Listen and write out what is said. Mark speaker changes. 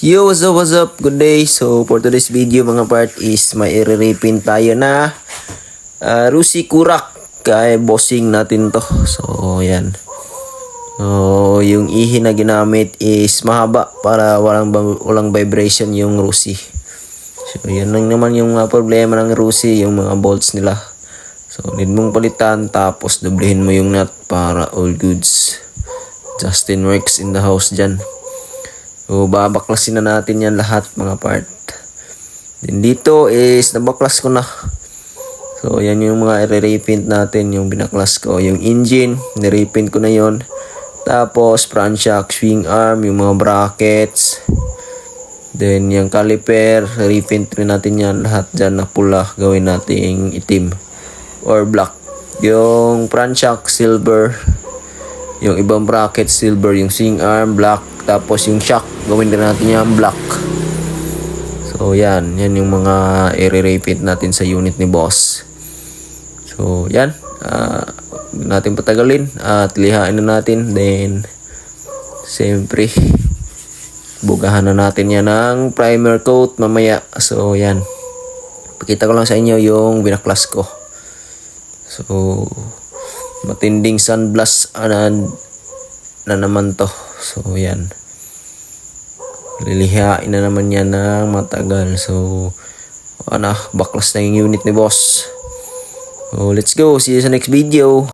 Speaker 1: Yo, what's up? Good day. So, for today's video mga part is may i-repaint tayo na Rusi Kurak. Kaya bossing natin to. So, yan. So, yung ihi na ginamit is mahaba para walang vibration yung Rusi. So, yan lang naman yung problema ng Rusi, yung mga bolts nila. So, need mong palitan tapos doblehin mo yung nut para all goods. Justin Works in the house dyan. So, babaklasin na natin yan lahat mga part. Then dito is nabaklas ko na. So, yan yung mga i-repaint natin, yung binaklas ko. Yung engine, ni-repaint ko na yon. Tapos, front shock, swing arm, yung mga brackets. Then, yung caliper, repaint rin natin yan. Lahat dyan na pula, gawin nating itim or black. Yung front shock, silver. Yung ibang bracket, silver. Yung swing arm, black. Tapos yung shock, gawin din natin yung black. So yan yung mga i-repaint natin sa unit ni boss. So yan, natin patagalin at lihain na natin. Then siyempre bugahan na natin yan ng primer coat mamaya. So yan, pakita ko lang sa inyo yung binaklas ko. So matinding sunblast na naman to. So yan, lilihain na naman yan ng matagal. So baklas na yung unit ni boss. So let's go, see you sa next video.